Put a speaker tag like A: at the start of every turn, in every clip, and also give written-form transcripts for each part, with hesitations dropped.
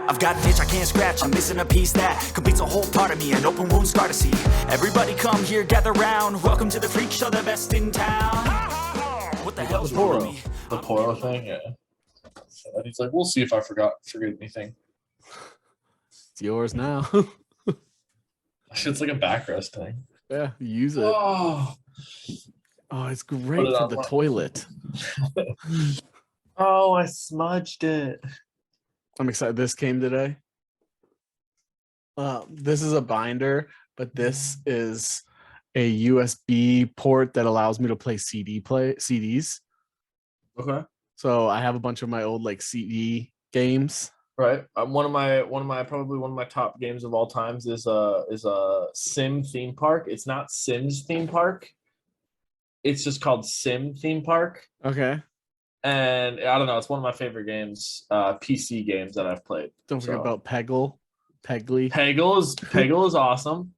A: I've got an itch I can't scratch, I'm missing a piece that completes a whole part of me, an open wound scar to see. Everybody come here, gather round, welcome to the freak show, the best in town. What the hell's wrong with me?
B: The Poro thing, yeah. So he's like, we'll see if I forget anything.
C: It's yours now.
B: It's like a backrest thing.
C: Yeah, use it.
B: Oh,
C: it's great for the toilet.
B: Oh, I smudged it.
C: I'm excited. This came today. This is a binder, but this is a USB port that allows me to play CDs.
B: Okay.
C: So I have a bunch of my old like CD games.
B: Right. One of my top games of all times is a Sim theme park. It's not Sims theme park. It's just called Sim theme park.
C: Okay.
B: And I don't know. It's one of my favorite games, PC games that I've played.
C: Don't forget about Peggle.
B: Peggle is awesome.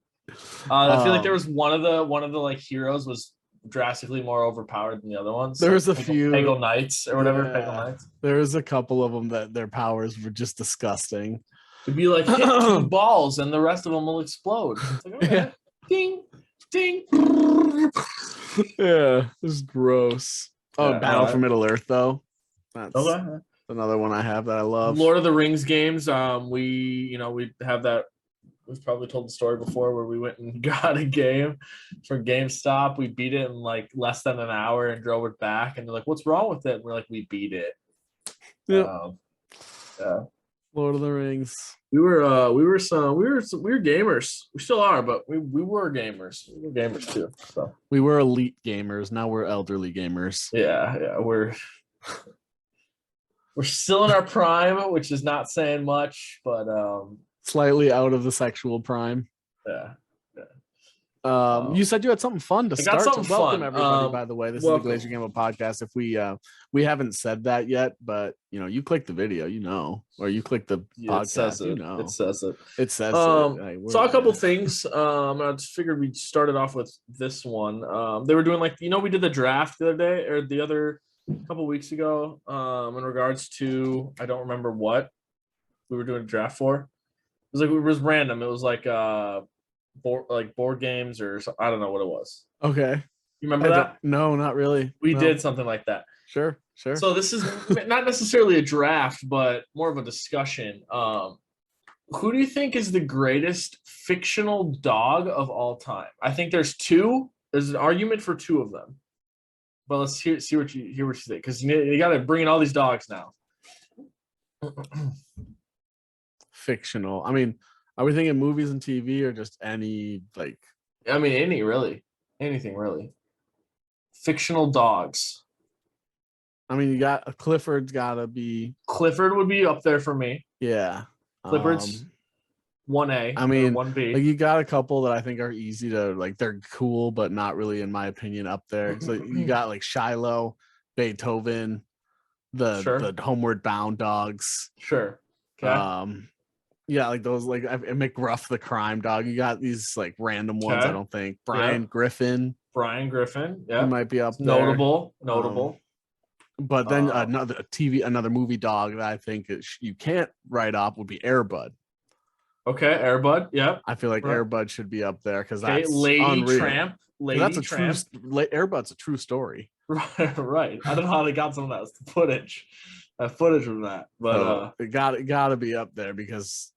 B: I feel like there was one of the like heroes was drastically more overpowered than the other ones.
C: There was
B: like
C: a few
B: Peggle Knights or whatever.
C: Yeah,
B: Peggle Knights.
C: There was a couple of them that their powers were just disgusting.
B: It'd be like hit 2 balls and the rest of them will explode. It's like, okay. Ding, ding.
C: Yeah, this is gross. Oh, Battle for Middle Earth though. That's another one I have that I love.
B: Lord of the Rings games. We have that. We've probably told the story before where we went and got a game from GameStop. We beat it in like less than an hour and drove it back. And they're like, "What's wrong with it?" And we're like, "We beat it."
C: Yeah.
B: Yeah.
C: Lord of the Rings.
B: We were gamers. We still are, but we were gamers. We were gamers too. So
C: we were elite gamers. Now we're elderly gamers.
B: Yeah. We're still in our prime, which is not saying much, but
C: slightly out of the sexual prime.
B: Yeah.
C: You said you had something fun to start. Welcome everybody, by the way. This is the Glacier Gamble podcast. If we haven't said that yet, but you click the video, or you click the podcast,
B: It says it.
C: It says
B: it. Saw a couple things. I just figured we started off with this one. They were doing we did the draft the other day or the other couple weeks ago. In regards to I don't remember what we were doing a draft for. It was random. It was like board games or I don't know what it was.
C: Okay.
B: You remember that?
C: No, not really.
B: We did something like that.
C: Sure.
B: So this is not necessarily a draft, but more of a discussion. Who do you think is the greatest fictional dog of all time? I think there's two. There's an argument for two of them. But let's see what you think, because you got to bring in all these dogs now.
C: Fictional. I mean, are we thinking movies and TV or just any
B: anything really. Fictional dogs.
C: I mean, you got Clifford
B: would be up there for me.
C: Yeah.
B: Clifford's 1A.
C: I mean,
B: 1B.
C: You got a couple that I think are easy to they're cool, but not really, in my opinion, up there. So you got Shiloh, Beethoven, the Homeward Bound dogs.
B: Sure. Okay.
C: Yeah, those McGruff the crime dog. You got these random ones. I don't think Brian Griffin.
B: Yeah,
C: he might be up there.
B: Notable.
C: But then another movie dog that I think you can't write off would be Air Bud.
B: Okay, Air Bud. Yeah,
C: I feel like Air Bud should be up there because that's
B: Lady
C: unreal.
B: Tramp.
C: Air Bud's a true story.
B: Right. I don't know how they got some of that footage from that, but
C: it got to be up there because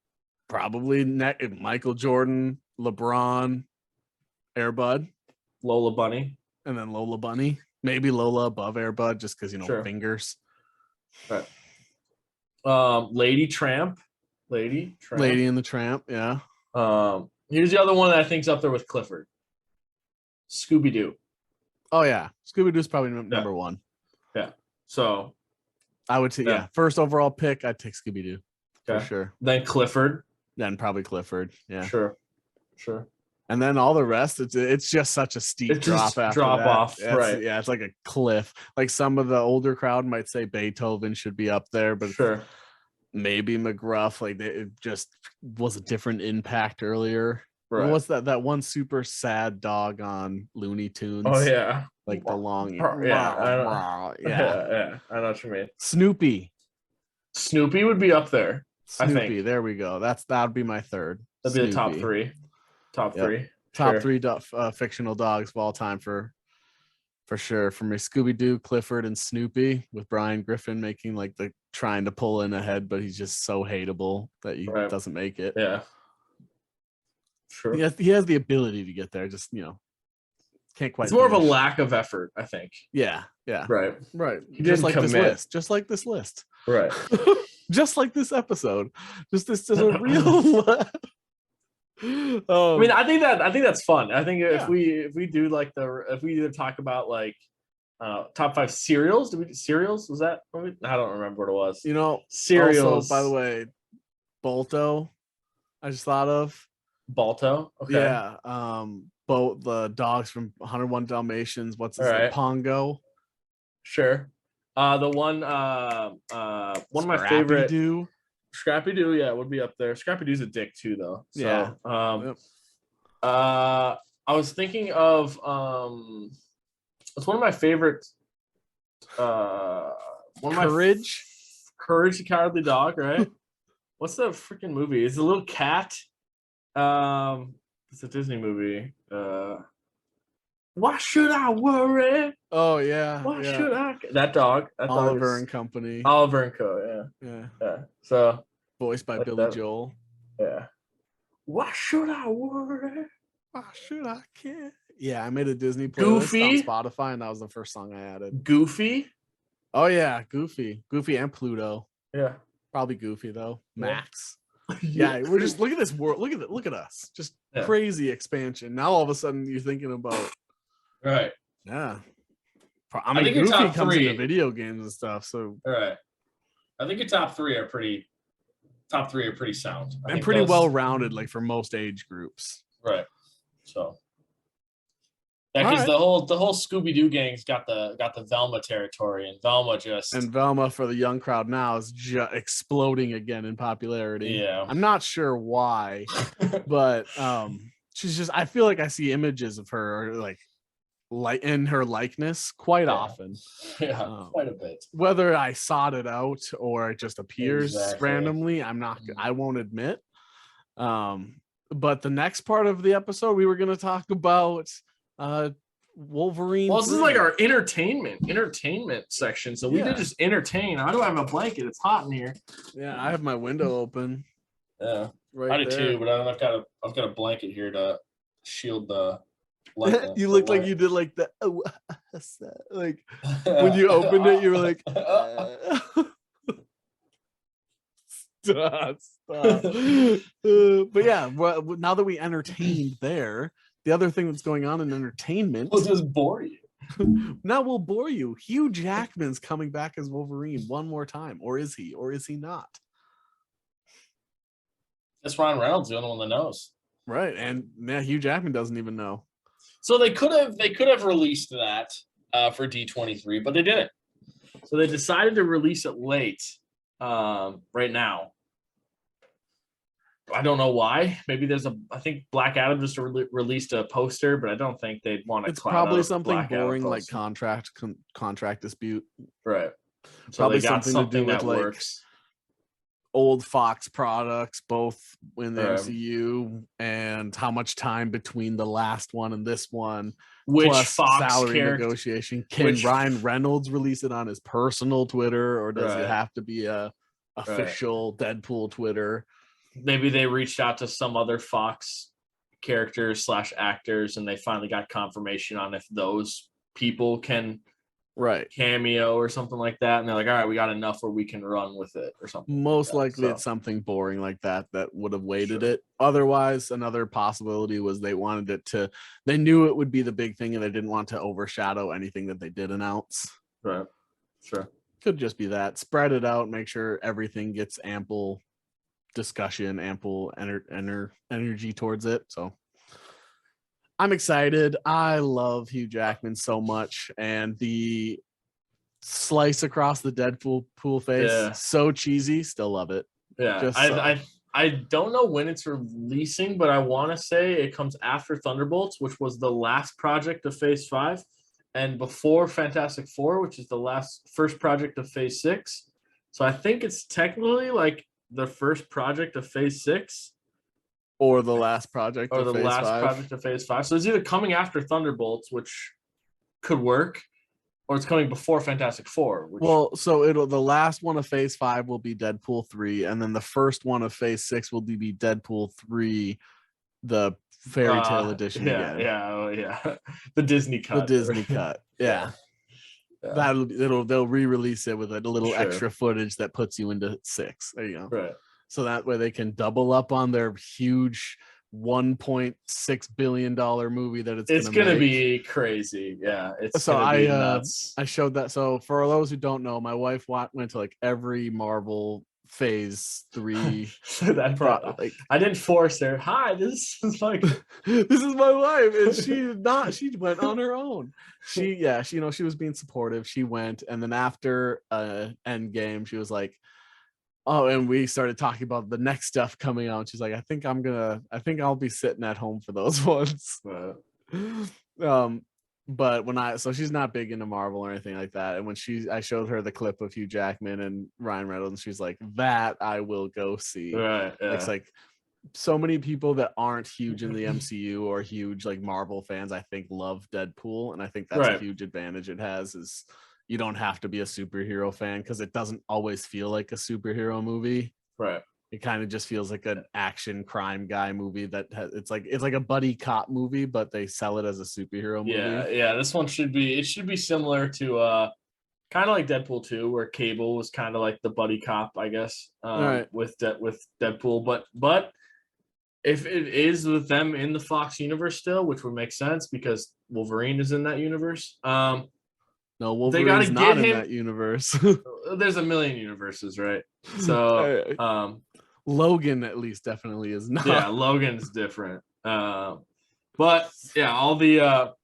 C: probably Michael Jordan, LeBron, Air Bud,
B: Lola Bunny,
C: and then Lola Bunny. Maybe Lola above Air Bud just because fingers.
B: Right. Lady and
C: the Tramp. Yeah.
B: Here's the other one that I think's up there with Clifford. Scooby-Doo.
C: Oh yeah, Scooby-Doo's probably number one.
B: Yeah. So
C: I would say first overall pick, I'd take Scooby-Doo for sure.
B: Then Clifford.
C: Then probably Clifford. Yeah.
B: Sure.
C: And then all the rest, it's just such a steep drop
B: off. Right.
C: Yeah, it's like a cliff. Some of the older crowd might say Beethoven should be up there, but maybe McGruff. It just was a different impact earlier.
B: Right.
C: What's that one super sad dog on Looney Tunes?
B: Oh yeah.
C: The long.
B: Yeah. I know what you mean.
C: Snoopy
B: Snoopy would be up there.
C: Snoopy. There we go. That'd be my third.
B: That'd be the top three. Top three.
C: Top three fictional dogs of all time for sure. For me, Scooby-Doo, Clifford, and Snoopy, with Brian Griffin making like the trying to pull in ahead, but he's just so hateable that he doesn't make it.
B: Yeah. Sure.
C: He has the ability to get there, just can't quite.
B: It's more of a lack of effort, I think.
C: Yeah.
B: Right.
C: Just like this list. Just like this list.
B: Right.
C: Just like this episode. This is a real.
B: I mean, I think that's fun. I think if we do like if we either talk about like top 5 cereals, did we do cereals? Was that? I don't remember what it was.
C: Cereals. Also, by the way, Balto. I just thought of
B: Balto. Okay.
C: Yeah. Both the dogs from 101 Dalmatians. What's his name? Pongo.
B: Sure. The one of my favorite. Scrappy-Doo, yeah, would be up there. Scrappy-Doo's a dick too, though. So,
C: yeah.
B: I was thinking of it's one of my favorite.
C: Courage.
B: Courage the Cowardly Dog, right? What's the freaking movie? It's a little cat. It's a Disney movie. Why should I worry?
C: Oh yeah.
B: Why should I? That dog.
C: Oliver and Company.
B: Oliver and Co. Yeah. So
C: voiced by Billy Joel.
B: Yeah. Why should I worry?
C: Why should I care? Yeah, I made a Disney playlist on Spotify, and that was the first song I added.
B: Goofy.
C: Oh yeah, Goofy and Pluto.
B: Yeah.
C: Probably Goofy though. Max. Yeah, we're just look at this world. Look at us. Just crazy expansion. Now all of a sudden you're thinking about.
B: Right.
C: Yeah. I mean, Goofy comes into video games and stuff. So.
B: All right. I think your top three are pretty sound.
C: And pretty well rounded, like for most age groups.
B: Right. So. Yeah, because the whole Scooby-Doo gang's got the Velma territory, and Velma
C: for the young crowd now is just exploding again in popularity.
B: Yeah,
C: I'm not sure why, but she's just. I feel like I see images of her like in her likeness quite often.
B: Yeah, quite a bit.
C: Whether I sought it out or it just appears randomly, I won't admit. But the next part of the episode, we were going to talk about. Wolverine.
B: Well, this is like our entertainment section. So we did just entertain. I don't have a blanket. It's hot in here.
C: Yeah, I have my window open.
B: Yeah, right. I do too, but I've got a blanket here to shield the light.
C: You looked like you did like the like when you opened it, you were like stop. But yeah, now that we entertained there. The other thing that's going on in entertainment.
B: We'll just bore you.
C: Now we'll bore you. Hugh Jackman's coming back as Wolverine one more time. Or is he? Or is he not?
B: That's Ryan Reynolds, the only one that knows.
C: Right. And Hugh Jackman doesn't even know.
B: So they could have released that for D23, but they didn't. So they decided to release it late right now. I don't know why. Maybe I think Black Adam just released a poster, but I don't think they'd want to.
C: It's probably something boring like contract dispute.
B: Right. So
C: probably
B: they got
C: something to do
B: that
C: with
B: works.
C: Old Fox products, both in the MCU, and how much time between the last one and this one.
B: Which
C: plus
B: Fox
C: salary negotiation. Can Ryan Reynolds release it on his personal Twitter, or does it have to be a official Deadpool Twitter?
B: Maybe they reached out to some other Fox characters / actors, and they finally got confirmation on if those people can cameo or something like that. And they're like, all right, we got enough where we can run with it or something.
C: Most likely it's something boring like that would have weighted it. Otherwise, another possibility was they knew it would be the big thing and they didn't want to overshadow anything that they did announce.
B: Right. Sure.
C: Could just be that. Spread it out, make sure everything gets ample discussion, ample energy towards it. So I'm excited. I love Hugh Jackman so much, and the slice across the Deadpool face, so cheesy. Still love it.
B: Yeah, I don't know when it's releasing, but I want to say it comes after Thunderbolts, which was the last project of Phase 5, and before Fantastic Four, which is the first project of Phase 6. So I think it's technically like the first project of Phase 6.
C: Or the last project
B: or
C: of
B: the
C: Phase
B: last
C: 5.
B: project of Phase 5. So it's either coming after Thunderbolts, which could work, or it's coming before Fantastic Four.
C: Well, so the last one of Phase 5 will be Deadpool 3, and then the first one of Phase 6 will be Deadpool 3, the fairy tale edition again.
B: Yeah. The Disney cut.
C: The Disney cut. Yeah. They'll re-release it with a little extra footage that puts you into 6. There you go.
B: Right.
C: So that way they can double up on their huge $1.6 billion movie that it's gonna
B: be crazy. Yeah, it's gonna be nuts.
C: I showed that. So for those who don't know, my wife went to like every Marvel Phase 3.
B: I didn't force her. Hi, this is like
C: this is my wife, and she went on her own. She was being supportive. She went, and then after Endgame, she was like, oh, and we started talking about the next stuff coming out. She's like, I think I'll be sitting at home for those ones. But so she's not big into Marvel or anything like that. And when I showed her the clip of Hugh Jackman and Ryan Reynolds, she's like, that I will go see.
B: Right. Yeah.
C: It's like so many people that aren't huge in the MCU or huge like Marvel fans, I think love Deadpool. And I think that's a huge advantage it has is you don't have to be a superhero fan because it doesn't always feel like a superhero movie.
B: Right.
C: It kind of just feels like an action crime guy movie that it's like a buddy cop movie, but they sell it as a superhero movie.
B: Yeah. This one should be similar to kind of like Deadpool 2, where Cable was kind of like the buddy cop, I guess, with Deadpool. But if it is with them in the Fox universe still, which would make sense because Wolverine is in that universe.
C: No, Wolverine's not in that universe.
B: There's a million universes, right? So,
C: Logan at least definitely is not.
B: Yeah, Logan's different. But yeah, all the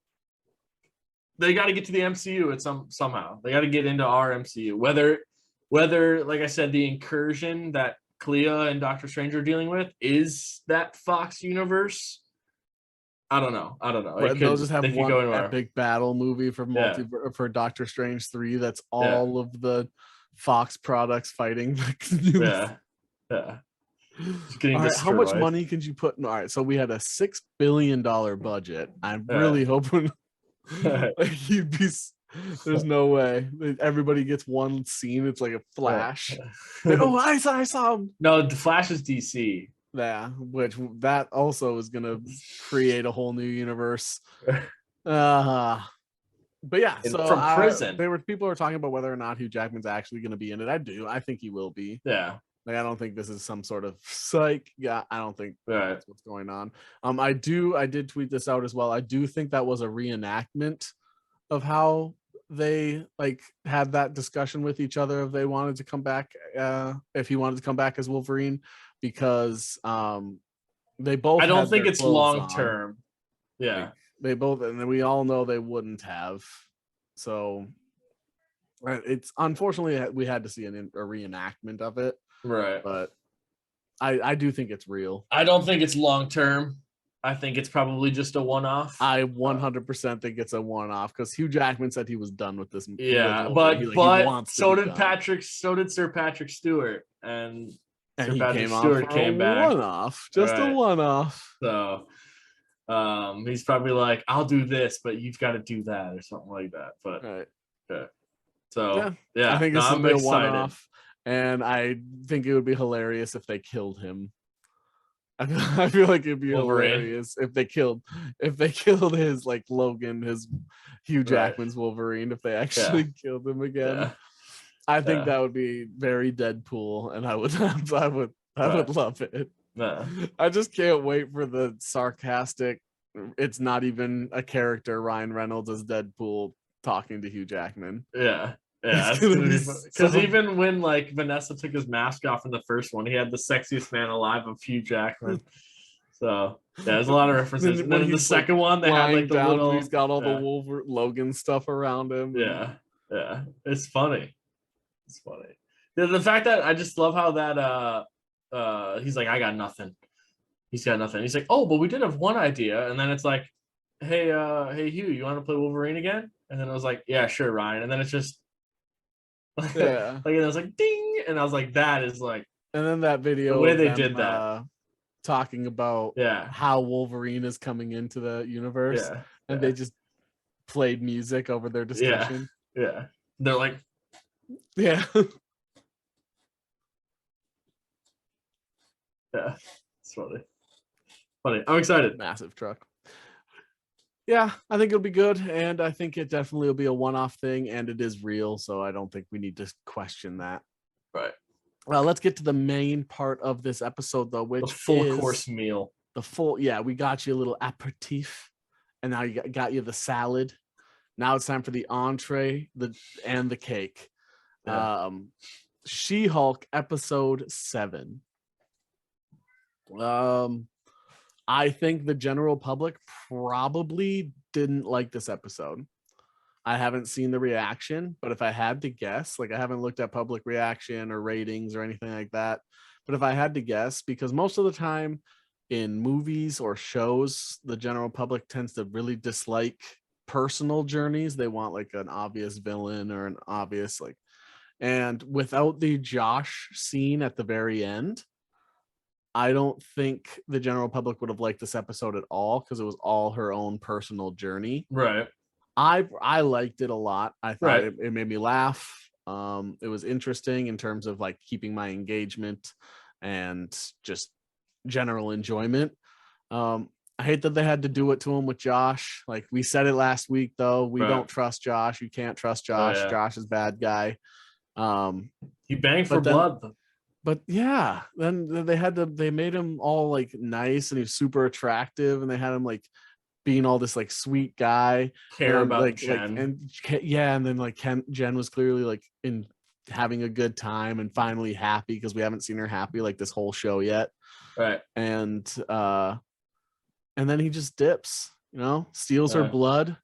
B: they got to get to the MCU somehow. They got to get into our MCU. Whether like I said, the incursion that Clea and Doctor Strange are dealing with is that Fox universe. I don't know.
C: They'll just have one epic battle movie for Doctor Strange 3. That's all of the Fox products fighting.
B: Yeah.
C: All right, how much money could you put in? All right, so we had a $6 billion budget. I'm really hoping there's no way everybody gets one scene. It's like a Flash. Oh, I saw him.
B: No, the Flash is DC.
C: Yeah, which that also is gonna create a whole new universe. But yeah, so
B: from prison,
C: people were talking about whether or not Hugh Jackman's actually gonna be in it. I think he will be.
B: Yeah,
C: like I don't think this is some sort of psych. Yeah, I don't think that's what's going on. I did tweet this out as well. I do think that was a reenactment of how they like had that discussion with each other if they wanted to come back, if he wanted to come back as Wolverine. Because they both.
B: I don't think it's long term. Yeah,
C: they both, and we all know they wouldn't have. So it's unfortunately we had to see a reenactment of it.
B: Right,
C: but I do think it's real.
B: I don't think it's long term. I think it's probably just a one-off.
C: I 100% think it's a one-off because Hugh Jackman said he was done with this.
B: Yeah, but so did Sir Patrick Stewart, and Sir Patrick Stewart came back.
C: One-off, just a one-off.
B: So he's probably like, I'll do this, but you've got to do that or something like that. But so yeah,
C: I think this will be a one-off, and I think it would be hilarious if they killed him. I feel like it'd be hilarious if they killed his like Logan, his Hugh Jackman's Wolverine, if they actually killed him again. Yeah. I think that would be very Deadpool, and I would love it. Yeah. I just can't wait for the sarcastic. It's not even a character. Ryan Reynolds as Deadpool talking to Hugh Jackman.
B: Yeah. Yeah, because even when like Vanessa took his mask off in the first one, he had the sexiest man alive of Hugh Jackman. So there's a lot of references. And then in the second one, they had like the little.
C: He's got all the Logan stuff around him.
B: Yeah, it's funny. It's funny. The fact that I just love how that he's like, I got nothing. He's got nothing. He's like, oh, but we did have one idea, and then it's like, hey Hugh, you want to play Wolverine again? And then I was like, yeah, sure, Ryan. And then it's just. Like, and I was like, ding, and I was like, that is like
C: And then that video,
B: the way they did that,
C: talking about how Wolverine is coming into the universe, and they just played music over their discussion.
B: Yeah. They're like,
C: yeah.
B: Yeah, it's funny. I'm excited.
C: Massive truck. Yeah, I think it'll be good, and I think it definitely will be a one-off thing, and it is real, so I don't think we need to question that.
B: Right.
C: Well, let's get to the main part of this episode, though, which
B: the full
C: is
B: course meal.
C: We got you a little aperitif, and now you got you the salad. Now it's time for the entree, and the cake. Yeah. She-Hulk episode 7. I think the general public probably didn't like this episode. I haven't seen the reaction, but if I had to guess, like I haven't looked at public reaction or ratings or anything like that, but if I had to guess, because most of the time in movies or shows, the general public tends to really dislike personal journeys. They want like an obvious villain or an obvious and without the Josh scene at the very end, I don't think the general public would have liked this episode at all, because it was all her own personal journey.
B: Right.
C: I liked it a lot. I thought it made me laugh. It was interesting in terms of like keeping my engagement and just general enjoyment. I hate that they had to do it to him with Josh. Like we said it last week, though. We don't trust Josh. You can't trust Josh. Josh is a bad guy.
B: He banged for blood.
C: But yeah, then they made him all like nice, and he's super attractive, and they had him like being all this like sweet guy,
B: care about Jen.
C: And then Jen was clearly like in having a good time and finally happy, because we haven't seen her happy like this whole show yet.
B: Right.
C: And then he just dips, steals her blood,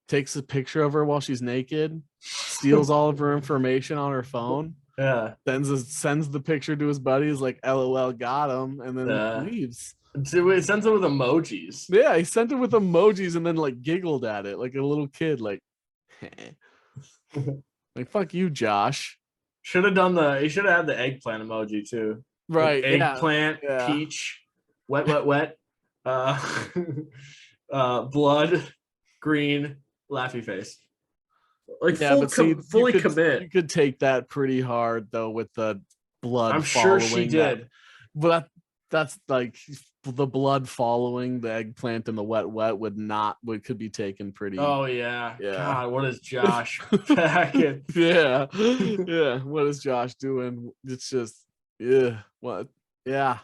C: takes a picture of her while she's naked, steals all of her information on her phone.
B: Yeah.
C: Sends the picture to his buddies like LOL got him, and then leaves.
B: It sends it with emojis.
C: Yeah, he sent it with emojis and then like giggled at it like a little kid, like like fuck you, Josh.
B: Should have had the eggplant emoji too.
C: Right.
B: Like eggplant, peach, wet, blood, green, laughy face. Like fully commit.
C: You could take that pretty hard though with the blood.
B: I'm sure she did.
C: But that's like the blood following the eggplant and the wet could be taken pretty.
B: Oh yeah. God, what is Josh packing?
C: Yeah. What is Josh doing? It's just what? Yeah.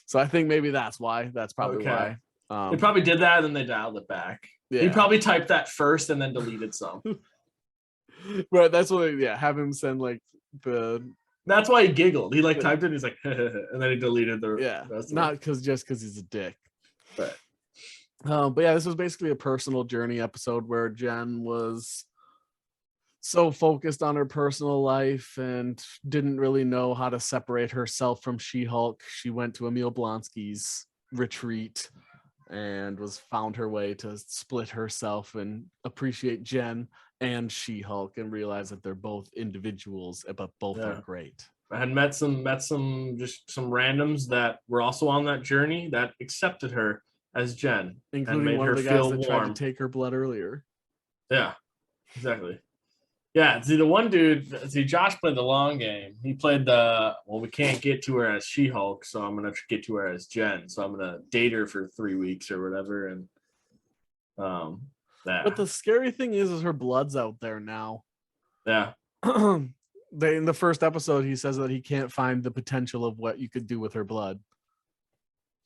C: So I think maybe that's why. That's probably why.
B: They probably did that and then they dialed it back. Yeah. He probably typed that first and then deleted some.
C: Right, that's what have him send like the.
B: That's why he giggled. He like typed it and he's like and then he deleted the rest
C: not because he's a dick.
B: Right.
C: But yeah, this was basically a personal journey episode where Jen was so focused on her personal life and didn't really know how to separate herself from She-Hulk. She went to Emil Blonsky's retreat and found her way to split herself and appreciate Jen and She-Hulk and realize that they're both individuals, but both are great.
B: I had met some randoms that were also on that journey that accepted her as Jen,
C: including one of the guys that tried to take her blood earlier.
B: Yeah, exactly. Yeah, the one dude, Josh played the long game. He played we can't get to her as She-Hulk, so I'm gonna get to her as Jen. So I'm gonna date her for 3 weeks or whatever, and
C: But the scary thing is her blood's out there now.
B: Yeah.
C: In the first episode, he says that he can't find the potential of what you could do with her blood.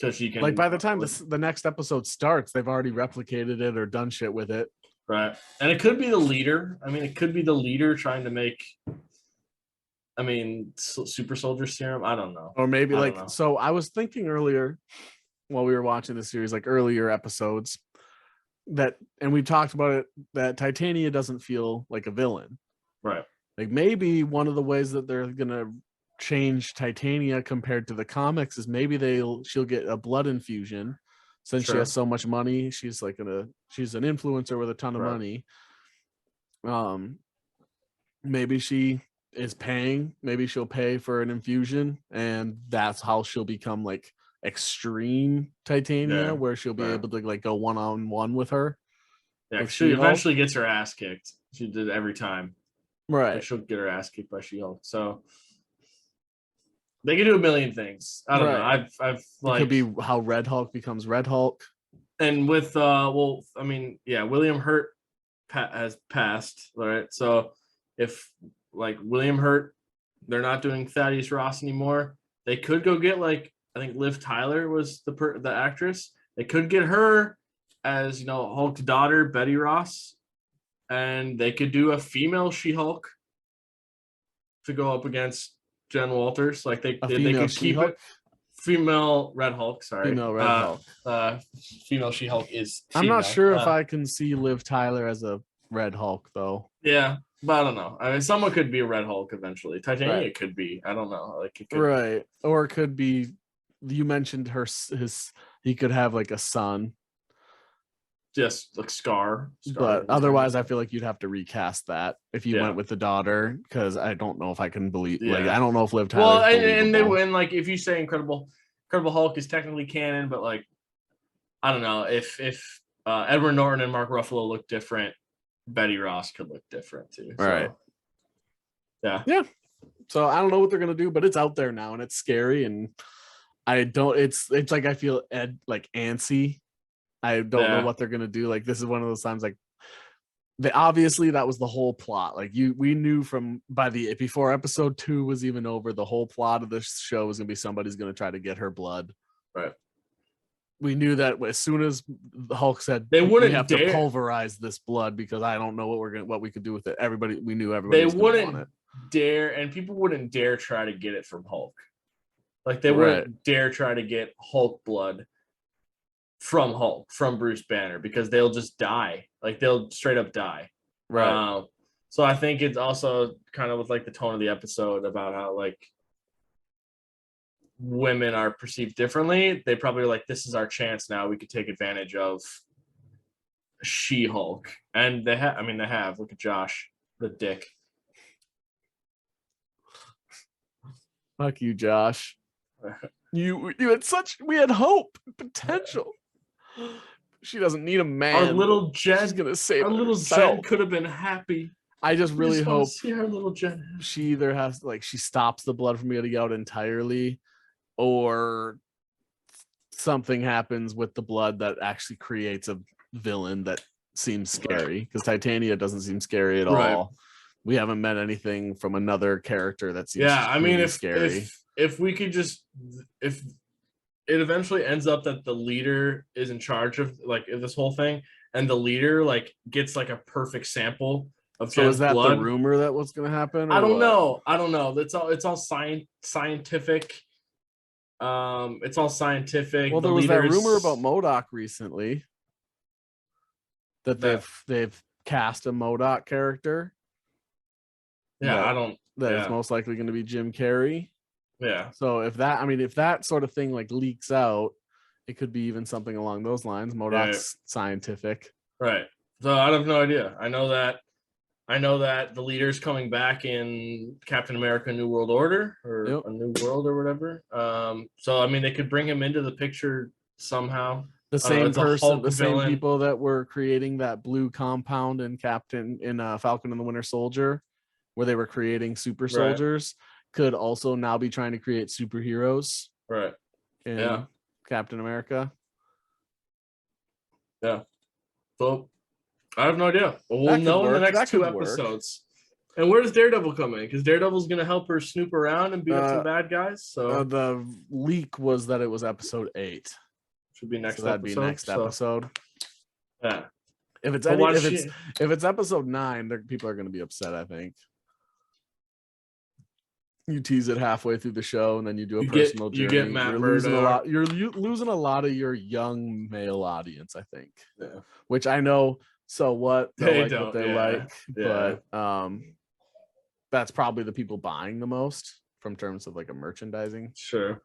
B: So she can,
C: like, by the time the next episode starts, they've already replicated it or done shit with it.
B: Right. And it could be the leader. I mean, it could be the leader trying to make, super soldier serum. I don't know.
C: Or maybe so I was thinking earlier while we were watching the series, like earlier episodes, and we talked about it, that Titania doesn't feel like a villain.
B: Right.
C: Like maybe one of the ways that they're going to change Titania compared to the comics is maybe she'll get a blood infusion. Since she has so much money, she's an influencer with a ton of money. Maybe she is paying. Maybe she'll pay for an infusion, and that's how she'll become like extreme Titania, where she'll be able to like go one-on-one with her.
B: Yeah, she eventually gets her ass kicked. She did every time.
C: Right.
B: Like she'll get her ass kicked by She-Hulk. So they can do a million things. I don't know. I've like,
C: it could be how Red Hulk becomes Red Hulk.
B: And with William Hurt has passed, right? So if like William Hurt, they're not doing Thaddeus Ross anymore. They could go get like, I think Liv Tyler was the actress. They could get her as, you know, Hulk's daughter, Betty Ross, and they could do a female She-Hulk to go up against Jen Walters. Like they could keep it. Female Red Hulk, sorry.
C: Female Red Hulk.
B: Female She-Hulk is female.
C: I'm not sure if I can see Liv Tyler as a Red Hulk, though.
B: Yeah, but I don't know. I mean, someone could be a Red Hulk eventually. Titania could be. I don't know. Like it could
C: right. Or it could be, you mentioned he could have like a son.
B: Just like Scar.
C: But otherwise, I feel like you'd have to recast that if you went with the daughter, because I don't know if I can believe. Like, I don't know if Liv Tyler.
B: Well, and they win. Like, if you say Incredible Hulk is technically canon, but like, I don't know if Edward Norton and Mark Ruffalo look different, Betty Ross could look different too. So,
C: right.
B: Yeah.
C: Yeah. So I don't know what they're gonna do, but it's out there now and it's scary, and I don't. It's like I feel antsy. I don't know what they're gonna do. Like, this is one of those times, like, obviously that was the whole plot. Like, we knew before episode 2 was even over, the whole plot of this show was gonna be somebody's gonna try to get her blood.
B: Right.
C: We knew that as soon as the Hulk said
B: they wouldn't
C: have to pulverize this blood, because I don't know what we could do with it. We knew everybody.
B: They wouldn't dare, and people wouldn't dare try to get it from Hulk. Like, they wouldn't dare try to get Hulk blood from Bruce Banner, because they'll just die. Like, they'll straight up die.
C: Right.
B: So I think it's also kind of with like the tone of the episode about how like women are perceived differently. They probably are like, this is our chance now. We could take advantage of She-Hulk. And they have. Look at Josh, the dick.
C: Fuck you, Josh. You had we had hope, potential. She doesn't need a man.
B: Our little Jen,
C: she's gonna save
B: our little
C: herself.
B: Jen could have been happy.
C: I just really hope
B: see our little Jen.
C: She either has she stops the blood from getting out entirely, or something happens with the blood that actually creates a villain that seems scary. Because Titania doesn't seem scary at all. We haven't met anything from another character that seems scary.
B: If we could just, if it eventually ends up that the leader is in charge of this whole thing, and the leader gets a perfect sample of Jen's blood.
C: The rumor that what's going to happen?
B: I don't know. It's all scientific. It's all scientific.
C: Well, there was that rumor about MODOK recently that they've cast a MODOK character.
B: Yeah,
C: it's most likely going to be Jim Carrey.
B: Yeah.
C: So if that sort of thing leaks out, it could be even something along those lines. MODOK's scientific.
B: Right. So I have no idea. I know that the leader's coming back in Captain America: New World Order, or A New World, or whatever. So they could bring him into the picture somehow.
C: The same person, the same people that were creating that blue compound in Falcon and the Winter Soldier, where they were creating super soldiers, could also now be trying to create superheroes.
B: Right.
C: In Captain America.
B: Yeah. So I have no idea. But we'll know in the next 2 episodes. And where does Daredevil come in? Because Daredevil's going to help her snoop around and beat up some bad guys. So
C: the leak was that it was episode 8.
B: Should be next.
C: That'd be next episode.
B: Yeah.
C: If it's episode 9, people are going to be upset, I think. You tease it halfway through the show, and then you do a personal journey.
B: You get Matt Murdock.
C: You're losing a lot of your young male audience, I think.
B: Yeah.
C: Which I know. So what they like,
B: yeah.
C: But that's probably the people buying the most from terms of a merchandising.
B: Sure.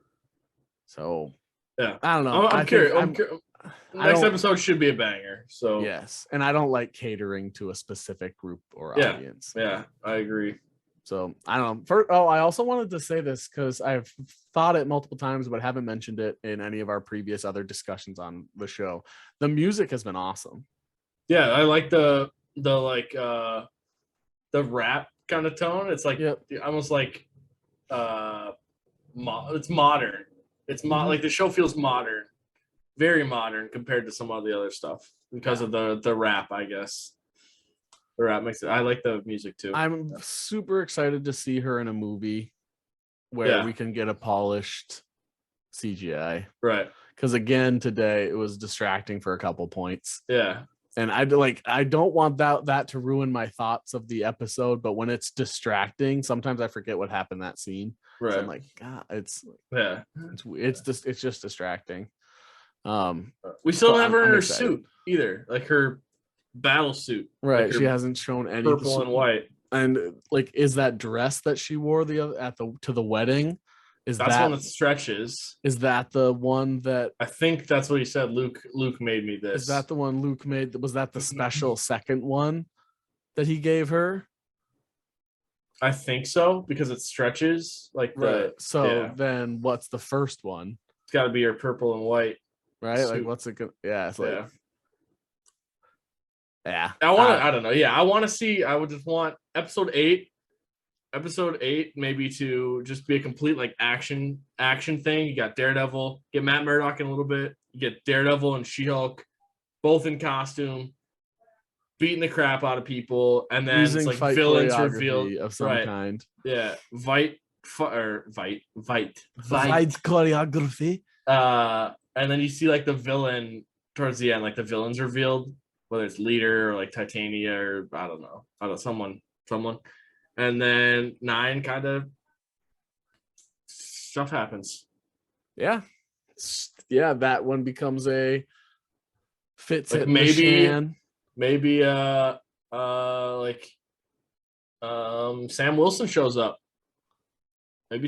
C: So
B: yeah,
C: I don't know.
B: I'm curious. Next episode should be a banger. So
C: yes, and I don't like catering to a specific group or audience.
B: Yeah, I agree.
C: So I don't know. I also wanted to say this because I've thought it multiple times, but haven't mentioned it in any of our previous other discussions on the show. The music has been awesome.
B: Yeah, I like the rap kind of tone. It's like almost like it's modern. It's like the show feels modern, very modern compared to some of the other stuff because of the rap, I guess. The rap makes it. I like the music too.
C: I'm super excited to see her in a movie where we can get a polished CGI.
B: Right.
C: Because again, today it was distracting for a couple points.
B: Yeah.
C: And I don't want that to ruin my thoughts of the episode, but when it's distracting, sometimes I forget what happened in that scene.
B: Right.
C: So I'm like, God, it's just distracting.
B: We still don't have her in her suit either, like her battle suit.
C: Right.
B: Like
C: she hasn't shown any
B: purple and white.
C: And like, is that dress that she wore to the wedding?
B: That's one that stretches.
C: Is that the one that
B: I think that's what he said? Luke made me this.
C: Is that the one Luke made? Was that the special second one that he gave her?
B: I think so, because it stretches like
C: then what's the first one?
B: It's got to be her purple and white,
C: right? Suit. Like what's it gonna? Yeah, it's like yeah.
B: I don't know. Yeah, I want to see. I would just want episode 8 maybe to just be a complete like action thing. You got Daredevil, get Matt Murdock in a little bit. You get Daredevil and She-Hulk, both in costume, beating the crap out of people, and then it's like villains revealed
C: of some kind.
B: Yeah, Vite
C: choreography.
B: And then you see like the villain towards the end, like the villain's revealed, whether it's Leader or like Titania or I don't know, someone. And then 9 kind of stuff happens.
C: Yeah. That one becomes a fits
B: like
C: it
B: maybe Sam Wilson shows up. Maybe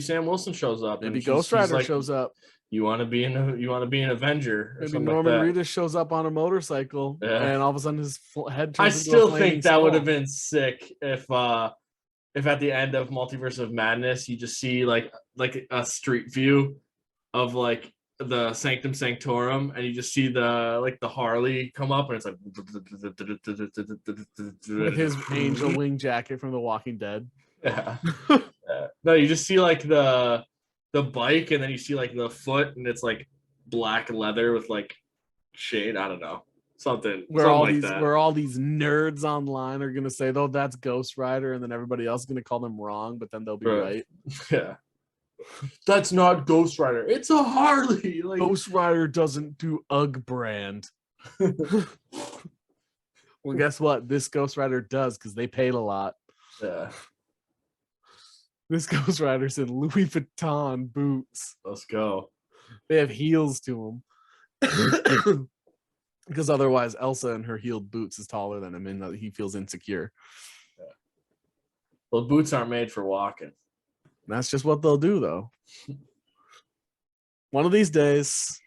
C: Ghost Rider shows up.
B: You want to be an Avenger.
C: Maybe Norman Reedus shows up on a motorcycle, and all of a sudden his head turns
B: I still think that would have been sick if at the end of Multiverse of Madness you just see like a street view of like the Sanctum Sanctorum, and you just see the Harley come up, and it's like
C: with his angel wing jacket from The Walking Dead.
B: Yeah. No, you just see like the bike, and then you see like the foot, and it's like black leather with like shade. I don't know. Something
C: where all these nerds online are gonna say, "Oh, that's Ghost Rider," and then everybody else is gonna call them wrong, but then they'll be right.
B: Yeah, that's not Ghost Rider. It's a Harley. Like
C: Ghost Rider doesn't do UGG brand. Well, guess what? This Ghost Rider does, because they paid a lot.
B: Yeah.
C: This Ghost Rider's in Louis Vuitton boots.
B: Let's go.
C: They have heels to them. Because otherwise Elsa in her heeled boots is taller than him, and he feels insecure.
B: Yeah. Well, boots aren't made for walking.
C: That's just what they'll do, though. One of these days,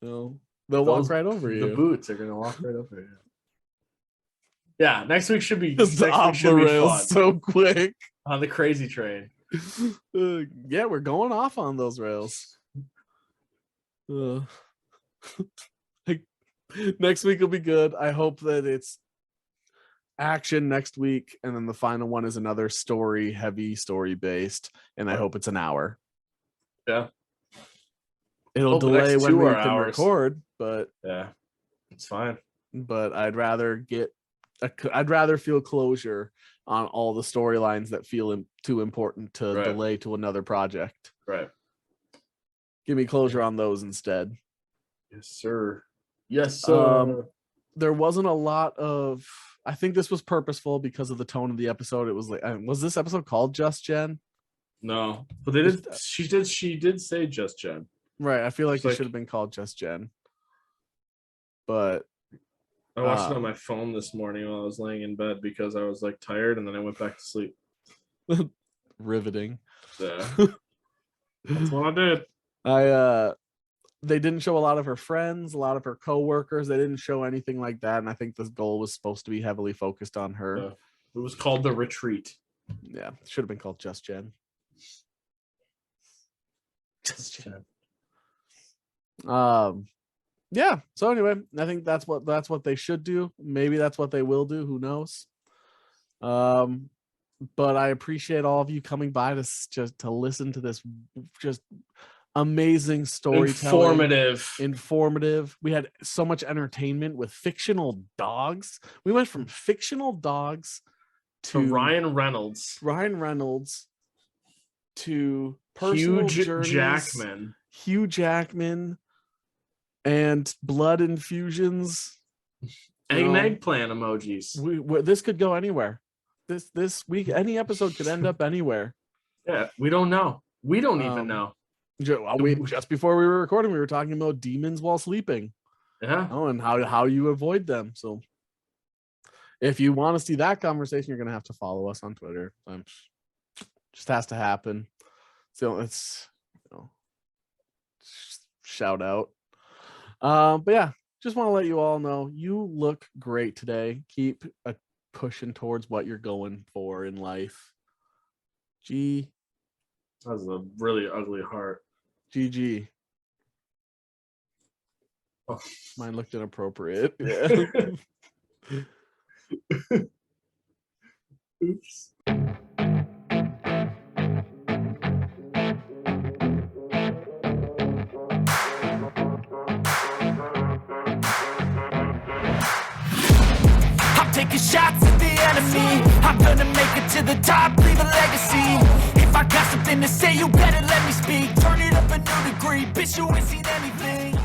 C: they'll walk right over you.
B: The boots are going to walk right over you. Yeah, next week should be
C: off the rails
B: fun.
C: So quick.
B: On the crazy train.
C: Yeah, we're going off on those rails. Next week will be good. I hope that it's action next week, and then the final one is another heavy story based, and I hope it's an hour.
B: Yeah.
C: It'll delay when we can record, but
B: yeah, it's fine.
C: But I'd rather feel closure on all the storylines that feel too important to delay to another project.
B: Right.
C: Give me closure on those instead.
B: Yes, sir. Yes, sir.
C: There wasn't a lot of. I think this was purposeful because of the tone of the episode. It was like, was this episode called Just Jen?
B: No, but they did. She did say Just Jen.
C: Right. I feel like it should have been called Just Jen. But
B: I watched it on my phone this morning while I was laying in bed because I was like tired, and then I went back to sleep.
C: Riveting.
B: Yeah. That's what I did.
C: They didn't show a lot of her friends, a lot of her co-workers. They didn't show anything like that, and I think this goal was supposed to be heavily focused on her.
B: It was called The Retreat.
C: Yeah, should have been called Just Jen.
B: Just Jen.
C: Yeah. So anyway, I think that's what they should do. Maybe that's what they will do. Who knows? But I appreciate all of you coming by to listen to this just amazing storytelling. Informative. We had so much entertainment with Fictional Dogs. We went from Fictional Dogs to
B: Ryan Reynolds
C: to personal journeys, Hugh Jackman, and blood infusions,
B: eggplant emojis.
C: This could go anywhere. This week, any episode could end up anywhere.
B: Yeah, we don't know. We don't even know.
C: Just before we were recording, we were talking about demons while sleeping.
B: Yeah.
C: Oh, and how you avoid them. So, if you want to see that conversation, you're gonna have to follow us on Twitter. Just has to happen. So it's shout out. But yeah, just want to let you all know you look great today. Keep pushing towards what you're going for in life. That
B: was a really ugly heart.
C: GG.
B: Oh.
C: Mine looked inappropriate. Yeah.
B: Oops.
A: Taking shots at the enemy. I'm gonna make it to the top, leave a legacy. If I got something to say, you better let me speak. Turn it up a new degree, bitch, you ain't seen anything.